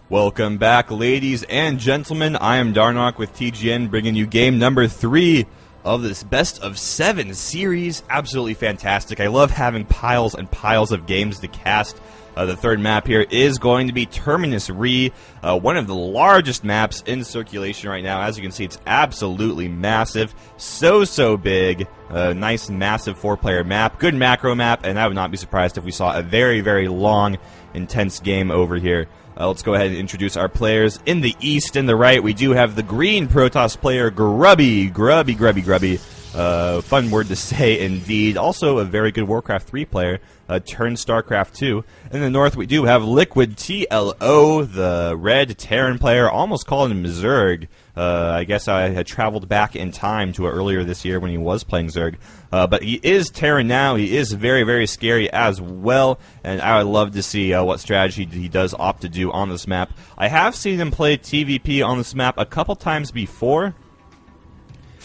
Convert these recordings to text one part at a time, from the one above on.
Welcome back, ladies and gentlemen. I am Darnock with TGN, bringing you game number 3 of this best of 7 series. Absolutely fantastic. I love having piles and piles of games to cast. The third map here is going to be Terminus Re, one of the largest maps in circulation right now. As you can see, it's absolutely massive. So big. Nice, massive 4-player map. Good macro map, and I would not be surprised if we saw a very, very long, intense game over here. Let's go ahead and introduce our players. In the east and the right, we do have the green Protoss player, Grubby. Grubby. Fun word to say, indeed. Also a very good Warcraft 3 player, turned Starcraft 2. In the north, we do have Liquid TLO, the red Terran player, almost calling him Zerg. I guess I had traveled back in time to earlier this year when he was playing Zerg. But he is Terran now. He is very, very scary as well, and I would love to see what strategy he does opt to do on this map. I have seen him play TVP on this map a couple times before.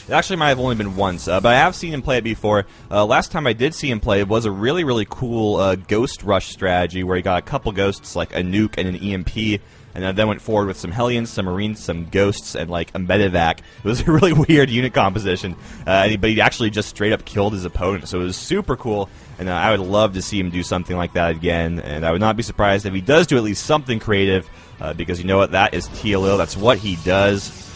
It actually might have only been once, but I have seen him play it before. Last time I did see him play it was a really, really cool ghost rush strategy where he got a couple ghosts, like a nuke and an EMP, and then went forward with some Hellions, some Marines, some Ghosts, and like a Medevac. It was a really weird unit composition, but he actually just straight up killed his opponent, so it was super cool, and I would love to see him do something like that again, and I would not be surprised if he does do at least something creative, because you know what, that is TLO, that's what he does.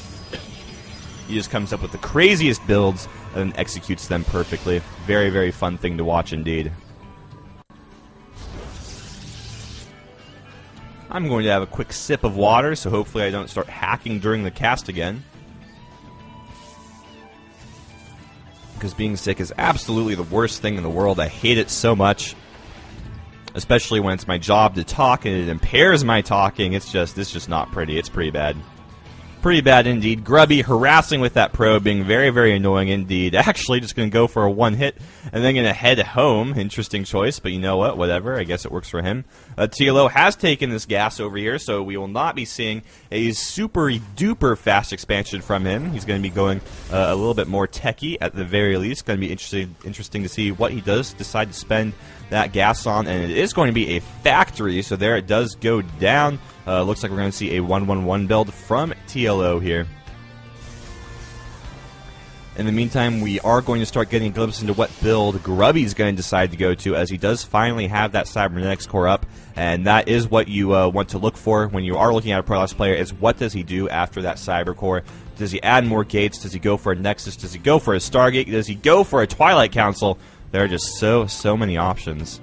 He just comes up with the craziest builds and then executes them perfectly. Very, very fun thing to watch indeed. I'm going to have a quick sip of water, so hopefully I don't start hacking during the cast again. Because being sick is absolutely the worst thing in the world. I hate it so much. Especially when it's my job to talk and it impairs my talking. It's just not pretty. It's pretty bad. Pretty bad indeed. Grubby harassing with that probe, being very, very annoying indeed. Actually, just going to go for a one hit and then going to head home. Interesting choice, but you know what? Whatever. I guess it works for him. TLO has taken this gas over here, so we will not be seeing a super duper fast expansion from him. He's going to be going a little bit more techie at the very least. Going to be interesting to see what he does decide to spend that gas on, and it is going to be a factory, so there it does go down. Looks like we're going to see a 1-1-1 build from TLO here. In the meantime, we are going to start getting a glimpse into what build Grubby's going to decide to go to, as he does finally have that Cybernetics core up, and that is what you want to look for when you are looking at a Protoss player, is what does he do after that Cyber core? Does he add more gates? Does he go for a Nexus? Does he go for a Stargate? Does he go for a Twilight Council? There are just so many options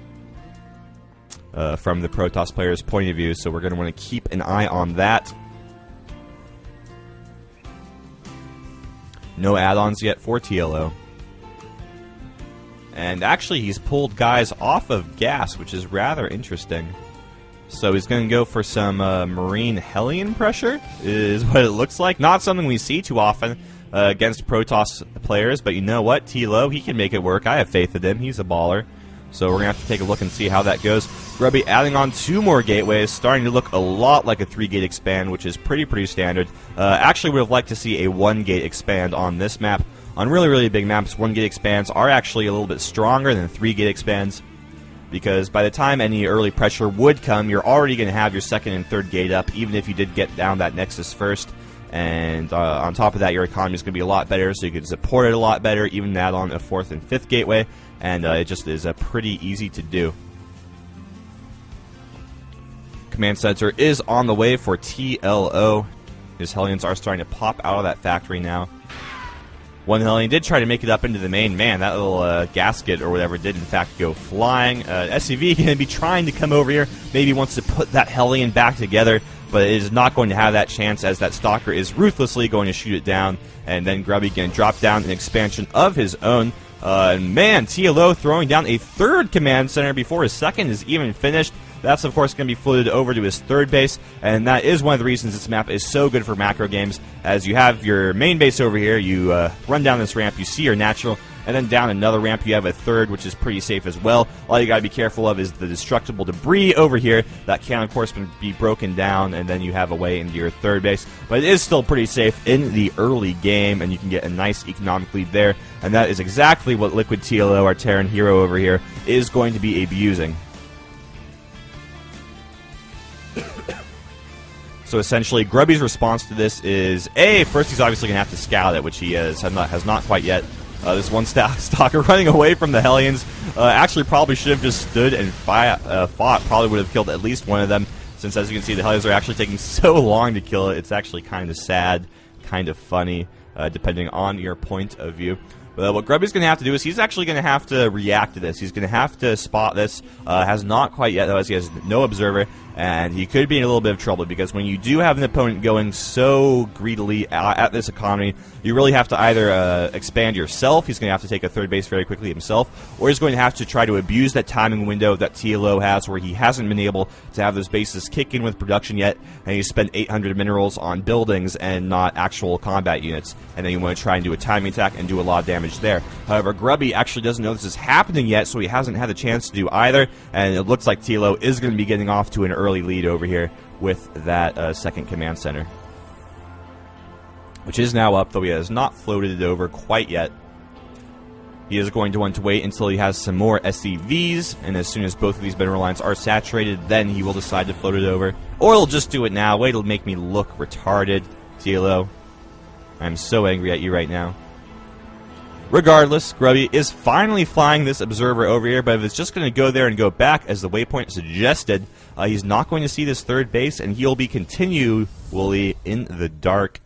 from the Protoss player's point of view, so we're going to want to keep an eye on that. No add-ons yet for TLO. And actually, he's pulled guys off of gas, which is rather interesting. So he's going to go for some Marine Hellion pressure, is what it looks like. Not something we see too often against Protoss players, but you know what? TLO, he can make it work. I have faith in him. He's a baller. So we're going to have to take a look and see how that goes. Grubby adding on 2 more gateways, starting to look a lot like a 3-gate expand, which is pretty standard. Actually, would have liked to see a 1-gate expand on this map. On really big maps, 1-gate expands are actually a little bit stronger than 3-gate expands, because by the time any early pressure would come, you're already going to have your 2nd and 3rd gate up, even if you did get down that Nexus first. And on top of that, your economy is going to be a lot better, so you can support it a lot better, even add on a 4th and 5th gateway, and it just is pretty easy to do. Command Center is on the way for TLO. His Hellions are starting to pop out of that factory now. One Hellion did try to make it up into the main. Man, that little gasket or whatever did in fact go flying. SCV going to be trying to come over here. Maybe wants to put that Hellion back together, but it is not going to have that chance, as that Stalker is ruthlessly going to shoot it down, and then Grubby can drop down an expansion of his own. Man, TLO throwing down a 3rd command center before his 2nd is even finished. That's, of course, going to be floated over to his 3rd base, and that is one of the reasons this map is so good for macro games, as you have your main base over here, you run down this ramp, you see your natural, and then down another ramp you have a 3rd, which is pretty safe as well. All you got to be careful of is the destructible debris over here. That can, of course, be broken down, and then you have a way into your 3rd base. But it is still pretty safe in the early game, and you can get a nice economic lead there. And that is exactly what Liquid TLO, our Terran hero over here, is going to be abusing. So essentially, Grubby's response to this is, A, first he's obviously going to have to scout it, which he has not quite yet. This one stalker running away from the Hellions actually probably should have just stood and fought. Probably would have killed at least one of them, since as you can see, the Hellions are actually taking so long to kill it. It's actually kind of sad, kind of funny, depending on your point of view. But what Grubby's going to have to do is he's actually going to have to react to this. He's going to have to spot this. Has not quite yet, though, as he has no observer. And he could be in a little bit of trouble, because when you do have an opponent going so greedily at this economy, you really have to either expand yourself. He's going to have to take a third base very quickly himself, or he's going to have to try to abuse that timing window that TLO has, where he hasn't been able to have those bases kick in with production yet, and he spent 800 minerals on buildings and not actual combat units, and then you want to try and do a timing attack and do a lot of damage there. However, Grubby actually doesn't know this is happening yet, so he hasn't had the chance to do either, and it looks like TLO is going to be getting off to an early lead over here with that second command center, which is now up, though he has not floated it over quite yet. He is going to want to wait until he has some more SCVs, and as soon as both of these mineral lines are saturated, then he will decide to float it over. Or he'll just do it now. Wait, it'll make me look retarded. TLO, I'm so angry at you right now. Regardless, Grubby is finally flying this observer over here, but if it's just going to go there and go back, as the waypoint suggested, he's not going to see this third base, and he'll be continually in the dark.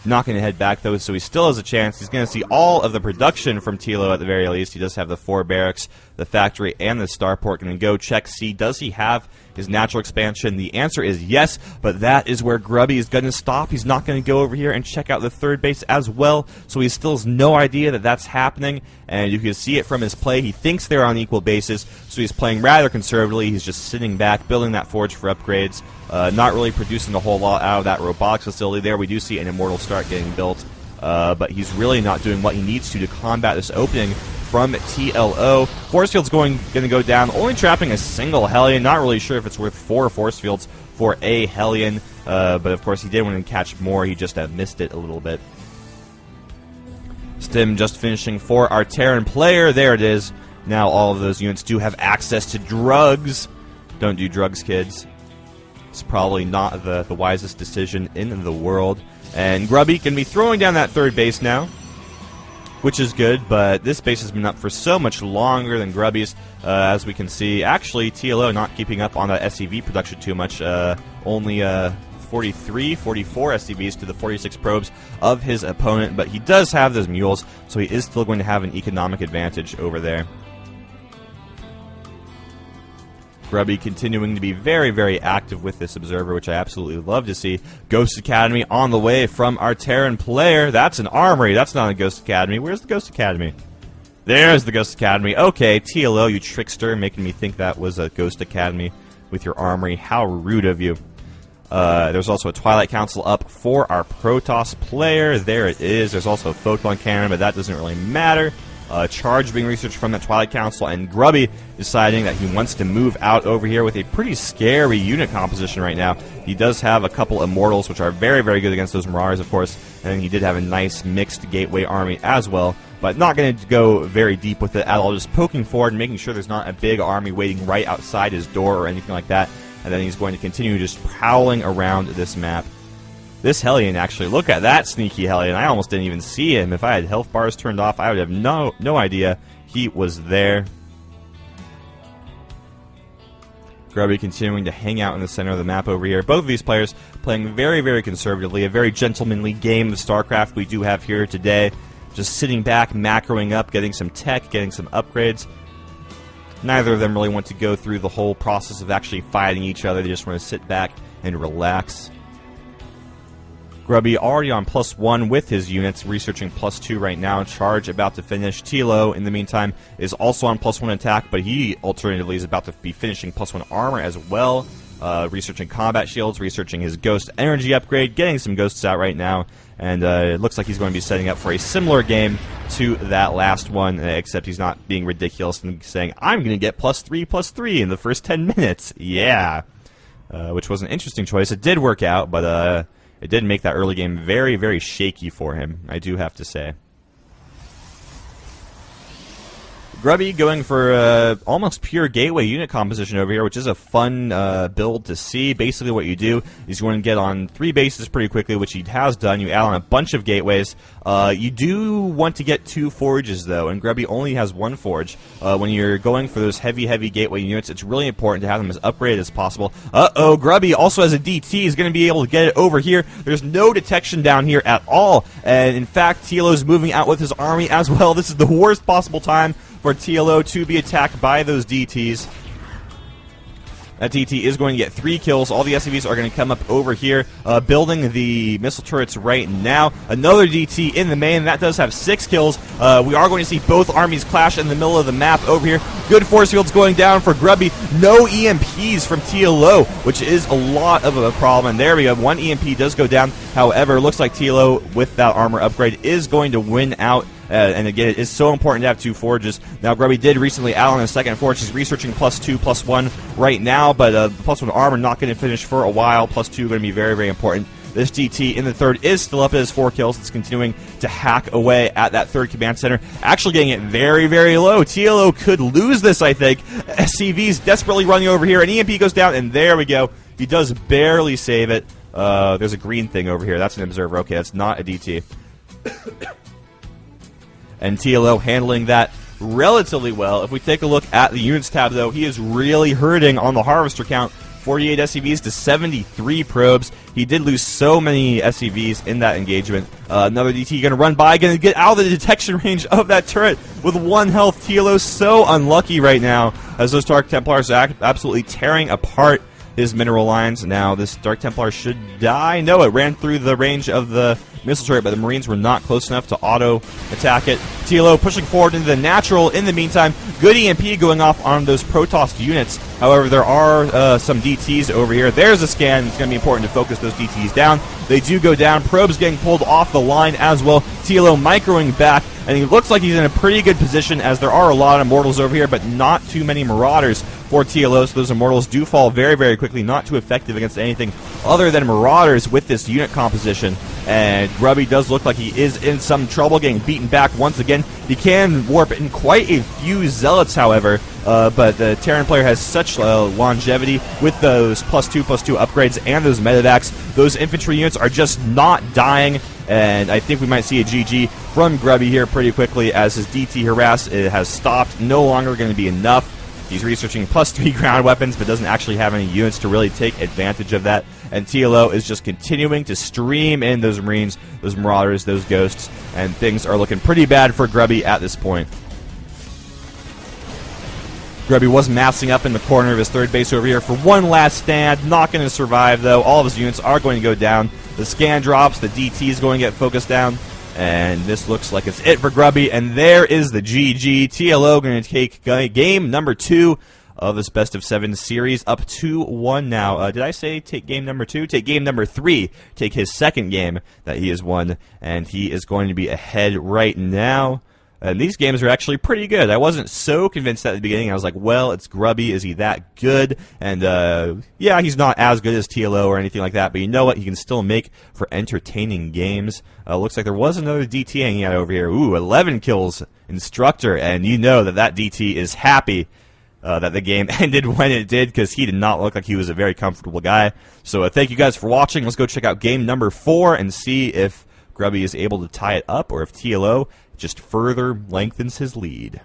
Not going to head back, though, so he still has a chance. He's going to see all of the production from TLO at the very least. He does have the 4 barracks, the factory, and the starport. Going to go check, see, does he have his natural expansion? The answer is yes, but that is where Grubby is going to stop. He's not going to go over here and check out the third base as well, so he still has no idea that that's happening, and you can see it from his play. He thinks they're on equal bases, so he's playing rather conservatively. He's just sitting back, building that forge for upgrades, not really producing a whole lot out of that robotics facility there. We do see an immortal start getting built, but he's really not doing what he needs to combat this opening from TLO. Force field's going to go down, only trapping a single Hellion. Not really sure if it's worth 4 force fields for a Hellion, but of course he did want to catch more. He just missed it a little bit. Stim just finishing for our Terran player. There it is. Now all of those units do have access to drugs. Don't do drugs, kids. It's probably not the wisest decision in the world. And Grubby can be throwing down that third base now, which is good, but this base has been up for so much longer than Grubby's, as we can see. Actually, TLO not keeping up on the SCV production too much, only 43, 44 SCVs to the 46 probes of his opponent, but he does have those mules, so he is still going to have an economic advantage over there. Grubby continuing to be very, very active with this observer, which I absolutely love to see. Ghost Academy on the way from our Terran player. That's an armory. That's not a Ghost Academy. Where's the Ghost Academy? There's the Ghost Academy. Okay, TLO, you trickster, making me think that was a Ghost Academy with your armory. How rude of you. There's also a Twilight Council up for our Protoss player. There it is. There's also a photon cannon, but that doesn't really matter. Charge being researched from the Twilight Council, and Grubby deciding that he wants to move out over here with a pretty scary unit composition right now. He does have a couple Immortals, which are very, very good against those Marauders, of course, and then he did have a nice mixed Gateway army as well, but not going to go very deep with it at all, just poking forward and making sure there's not a big army waiting right outside his door or anything like that, and then he's going to continue just prowling around this map. This Hellion, actually, look at that sneaky Hellion. I almost didn't even see him. If I had health bars turned off, I would have no idea he was there. Grubby continuing to hang out in the center of the map over here. Both of these players playing very, very conservatively. A very gentlemanly game of StarCraft we do have here today. Just sitting back, macroing up, getting some tech, getting some upgrades. Neither of them really want to go through the whole process of actually fighting each other. They just want to sit back and relax. Grubby already on +1 with his units, researching +2 right now. Charge about to finish. TLO, in the meantime, is also on +1 attack, but he alternatively is about to be finishing +1 armor as well. Researching combat shields, researching his ghost energy upgrade, getting some ghosts out right now, and it looks like he's going to be setting up for a similar game to that last one, except he's not being ridiculous and saying, I'm going to get +3/+3 in the first 10 minutes. Yeah. Which was an interesting choice. It did work out, but it did make that early game very, very shaky for him, I do have to say. Grubby going for almost pure gateway unit composition over here, which is a fun build to see. Basically what you do is you want to get on 3 bases pretty quickly, which he has done. You add on a bunch of gateways. You do want to get 2 forges, though, and Grubby only has 1 forge. When you're going for those heavy gateway units, it's really important to have them as upgraded as possible. Uh-oh, Grubby also has a DT. He's going to be able to get it over here. There's no detection down here at all, and in fact, TLO is moving out with his army as well. This is the worst possible time for TLO to be attacked by those DTs. That DT is going to get 3 kills. All the SCVs are going to come up over here, building the missile turrets right now. Another DT in the main. That does have 6 kills. We are going to see both armies clash in the middle of the map over here. Good force fields going down for Grubby. No EMPs from TLO, which is a lot of a problem. And there we go. 1 EMP does go down. However, it looks like TLO, with that armor upgrade, is going to win out. And again, it is so important to have 2 forges. Now, Grubby did recently add on a 2nd forge. He's researching +2, +1 right now, but +1 armor not going to finish for a while. +2 going to be very, very important. This DT in the 3rd is still up at his 4 kills. It's continuing to hack away at that 3rd command center. Actually getting it very, very low. TLO could lose this, I think. SCV's desperately running over here. An EMP goes down, and there we go. He does barely save it. There's a green thing over here. That's an observer. Okay, that's not a DT. And TLO handling that relatively well. If we take a look at the units tab, though, he is really hurting on the harvester count. 48 SCVs to 73 probes. He did lose so many SCVs in that engagement. Another DT going to run by, going to get out of the detection range of that turret with 1 health. TLO so unlucky right now, as those Dark Templars are absolutely tearing apart his mineral lines. Now, this Dark Templar should die. No, it ran through the range of the missile turret, but the Marines were not close enough to auto-attack it. TLO pushing forward into the natural in the meantime. Good EMP going off on those Protoss units. However, there are some DTs over here. There's a scan. It's going to be important to focus those DTs down. They do go down. Probes getting pulled off the line as well. TLO microing back, and he looks like he's in a pretty good position, as there are a lot of Immortals over here, but not too many Marauders for TLO, so those Immortals do fall very, very quickly. Not too effective against anything other than Marauders with this unit composition. And Grubby does look like he is in some trouble, getting beaten back once again. He can warp in quite a few Zealots, however, but the Terran player has such longevity with those +2/+2 upgrades and those medevacs. Those infantry units are just not dying, and I think we might see a GG from Grubby here pretty quickly, as his DT harass has stopped. No longer going to be enough. He's researching +3 ground weapons, but doesn't actually have any units to really take advantage of that. And TLO is just continuing to stream in those Marines, those Marauders, those Ghosts, and things are looking pretty bad for Grubby at this point. Grubby was massing up in the corner of his 3rd base over here for one last stand. Not going to survive, though. All of his units are going to go down. The scan drops. The DT is going to get focused down. And this looks like it's it for Grubby. And there is the GG. TLO going to take game number 2 of this best of 7 series, up 2-1 now. Did I say take game number 2? Take game number 3. Take his 2nd game that he has won. And he is going to be ahead right now. And these games are actually pretty good. I wasn't so convinced at the beginning. I was like, well, it's Grubby. Is he that good? And, yeah, he's not as good as TLO or anything like that. But you know what? He can still make for entertaining games. Looks like there was another DT hanging out over here. Ooh, 11 kills, Instructor. And you know that that DT is happy that the game ended when it did, because he did not look like he was a very comfortable guy. So thank you guys for watching. Let's go check out game number 4 and see if Grubby is able to tie it up, or if TLO just further lengthens his lead.